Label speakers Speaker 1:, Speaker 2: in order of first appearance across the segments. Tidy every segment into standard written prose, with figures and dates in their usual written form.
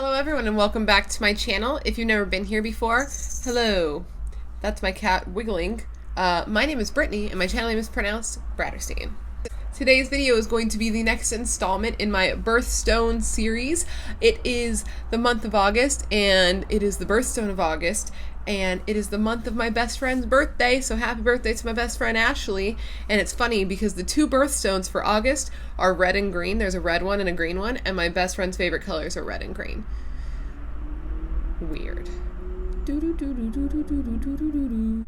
Speaker 1: Hello everyone and welcome back to my channel. If you've never been here before, hello. That's my cat wiggling. My name is Brittany and my channel name is pronounced Birthstone. Today's video is going to be the next installment in my Birthstone series. It is the month of August and it is the birthstone of August. And it is the month of my best friend's birthday, so happy birthday to my best friend Ashley. And it's funny because the two birthstones for August are red and green. There's a red one and a green one, and my best friend's favorite colors are red and green. Weird.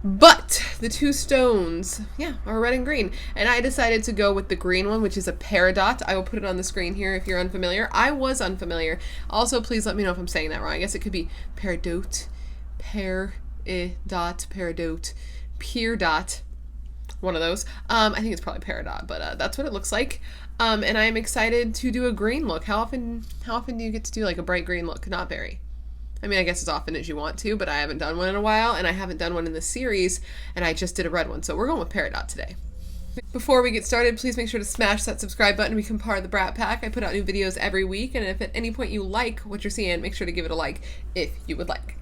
Speaker 1: But the two stones, are red and green. And I decided to go with the green one, which is a Peridot. I will put it on the screen here if you're unfamiliar. I was unfamiliar. Also, please let me know if I'm saying that wrong. I guess it could be Peridot. Peridot, one of those. I think it's probably Peridot, but that's what it looks like. And I'm excited to do a green look. How often do you get to do like a bright green look? Not very. I mean, I guess as often as you want to, but I haven't done one in a while, and I haven't done one in the series, and I just did a red one, so we're going with Peridot today. Before we get started, please make sure to smash that subscribe button to become part of the Brat Pack. I put out new videos every week, and if at any point you like what you're seeing, make sure to give it a like if you would like.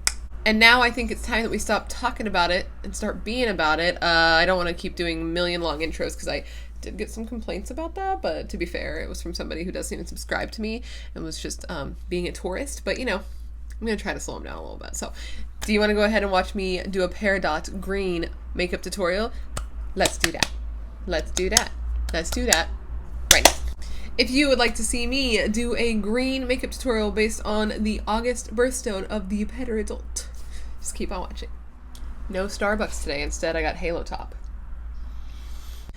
Speaker 1: And now I think it's time that we stop talking about it and start being about it. I don't want to keep doing million long intros because I did get some complaints about that, but to be fair, it was from somebody who doesn't even subscribe to me and was just being a tourist. But, you know, I'm going to try to slow him down a little bit. So, do you want to go ahead and watch me do a Peridot green makeup tutorial? Let's do that. Let's do that. Let's do that right now. If you would like to see me do a green makeup tutorial based on the August birthstone of the Peridot, just keep on watching. No Starbucks today. Instead, I got Halo Top.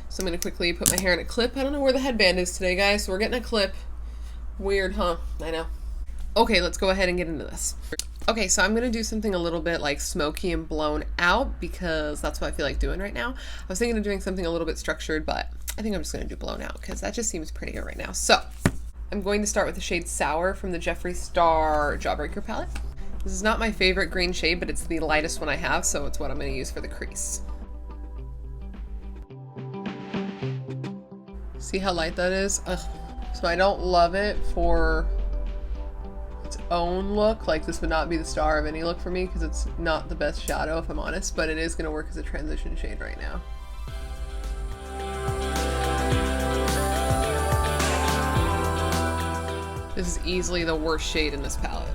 Speaker 1: So I'm going to quickly put my hair in a clip. I don't know where the headband is today, guys, so we're getting a clip. Weird, huh? I know. Okay, let's go ahead and get into this. Okay, so I'm going to do something a little bit like smoky and blown out because that's what I feel like doing right now. I was thinking of doing something a little bit structured, but I think I'm just going to do blown out because that just seems prettier right now. So I'm going to start with the shade Sour from the Jeffree Star Jawbreaker palette. This is not my favorite green shade, but it's the lightest one I have, so it's what I'm going to use for the crease. See how light that is? Ugh. So I don't love it for its own look. Like, this would not be the star of any look for me because it's not the best shadow, if I'm honest, but it is going to work as a transition shade right now. This is easily the worst shade in this palette.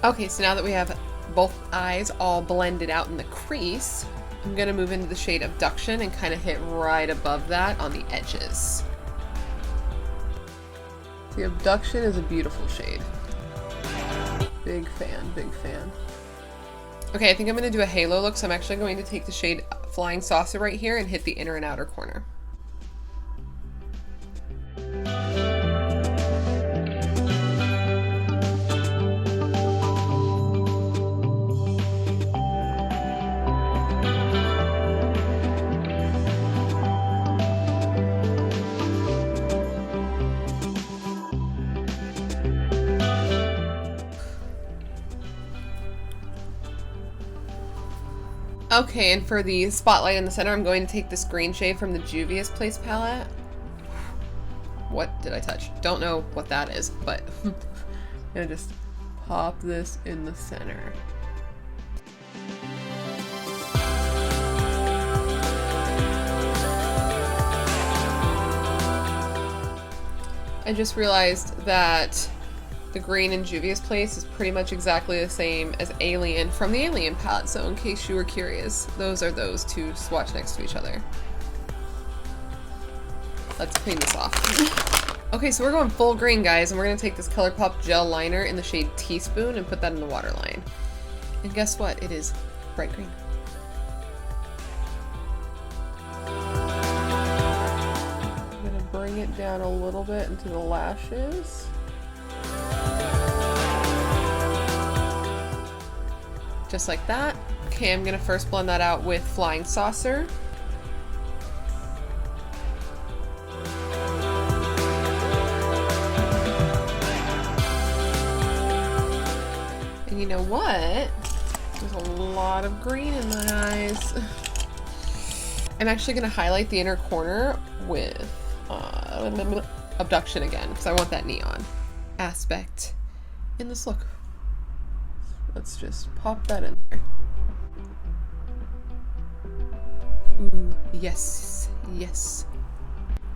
Speaker 1: Okay, so now that we have both eyes all blended out in the crease, I'm going to move into the shade Abduction and kind of hit right above that on the edges. The Abduction is a beautiful shade. Big fan, big fan. Okay, I think I'm going to do a halo look, so I'm actually going to take the shade Flying Saucer right here and hit the inner and outer corner. Okay, and for the spotlight in the center, I'm going to take this green shade from the Juvia's Place palette. What did I touch? Don't know what that is, but I'm gonna just pop this in the center. I just realized that the green in Juvia's Place is pretty much exactly the same as Alien from the Alien palette, so in case you were curious, those are those two swatch next to each other. Let's clean this off. Okay, so we're going full green, guys, and we're going to take this ColourPop gel liner in the shade Teaspoon and put that in the waterline. And guess what? It is bright green. I'm going to bring it down a little bit into the lashes. Just like that. Okay, I'm gonna first blend that out with Flying Saucer. And you know what? There's a lot of green in my eyes. I'm actually gonna highlight the inner corner with abduction again, because I want that neon aspect in this look. Let's just pop that in there. Ooh, yes, yes.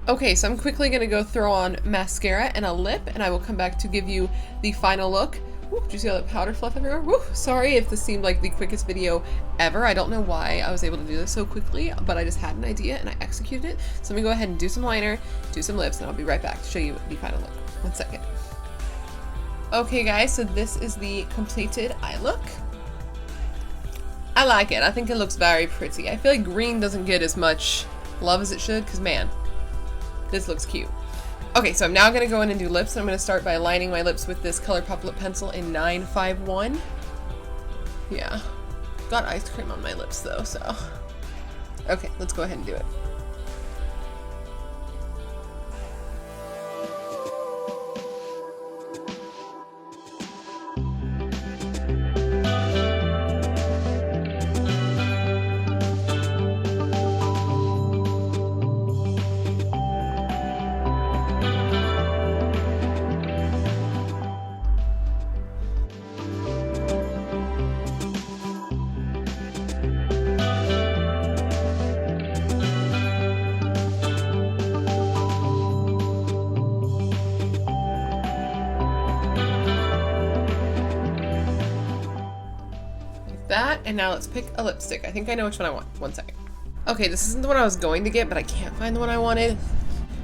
Speaker 1: Okay, so I'm quickly gonna go throw on mascara and a lip, and I will come back to give you the final look. Ooh, did you see all that powder fluff everywhere? Woo, sorry if this seemed like the quickest video ever. I don't know why I was able to do this so quickly, but I just had an idea and I executed it. So let me go ahead and do some liner, do some lips, and I'll be right back to show you the final look. 1 second. Okay guys, so this is the completed eye look. I like it. I think it looks very pretty. I feel like green doesn't get as much love as it should, because man, this looks cute. Okay, so I'm now going to go in and do lips, and I'm going to start by lining my lips with this ColourPop lip pencil in 951. Yeah, got ice cream on my lips though, so. Okay, let's go ahead and do it. That, and now let's pick a lipstick. I think I know which one I want. 1 second. Okay, this isn't the one I was going to get, but I can't find the one I wanted.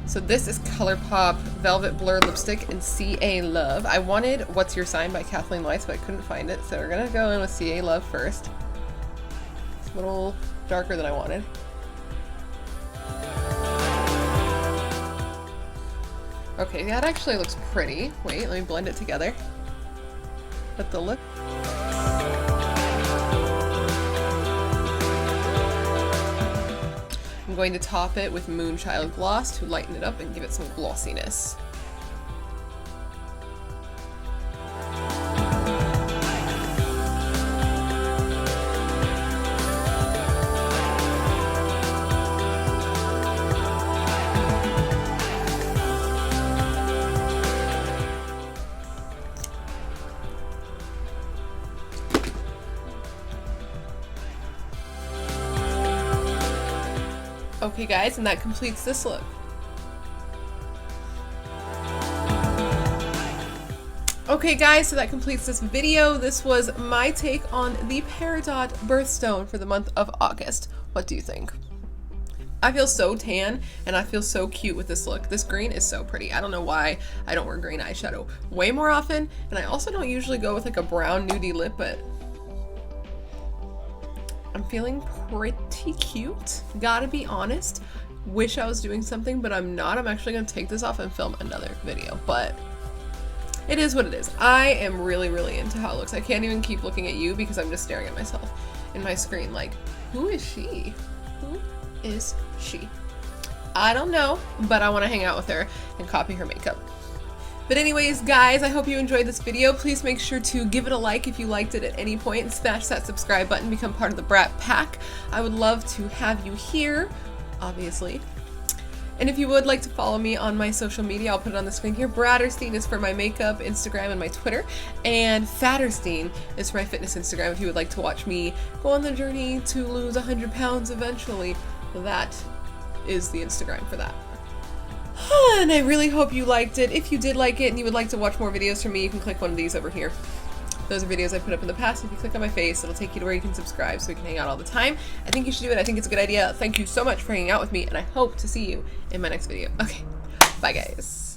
Speaker 1: So this is ColourPop Velvet Blur Lipstick in CA Love. I wanted What's Your Sign by Kathleen Weiss, but I couldn't find it, so we're gonna go in with CA Love first. It's a little darker than I wanted. Okay, that actually looks pretty. Wait, let me blend it together. Let the lip. I'm going to top it with Moonchild Gloss to lighten it up and give it some glossiness. Okay guys, and that completes this look. Okay guys, so that completes this video. This was my take on the Peridot Birthstone for the month of August. What do you think? I feel so tan and I feel so cute with this look. This green is so pretty. I don't know why I don't wear green eyeshadow way more often, and I also don't usually go with like a brown nudie lip, but I'm feeling pretty cute, gotta be honest. Wish I was doing something, but I'm not. I'm actually gonna take this off and film another video, but it is what it is. I am really, really into how it looks. I can't even keep looking at you because I'm just staring at myself in my screen like, who is she? Who is she? I don't know, but I wanna hang out with her and copy her makeup. But anyways, guys, I hope you enjoyed this video. Please make sure to give it a like if you liked it at any point, and smash that subscribe button, become part of the Brat Pack. I would love to have you here, obviously. And if you would like to follow me on my social media, I'll put it on the screen here. Bratterstein is for my makeup Instagram and my Twitter, and Fatterstein is for my fitness Instagram if you would like to watch me go on the journey to lose 100 pounds eventually. That is the Instagram for that. And I really hope you liked it. If you did like it and you would like to watch more videos from me, you can click one of these over here. Those are videos I put up in the past. If you click on my face, it'll take you to where you can subscribe so we can hang out all the time. I think you should do it. I think it's a good idea. Thank you so much for hanging out with me, and I hope to see you in my next video. Okay, bye guys.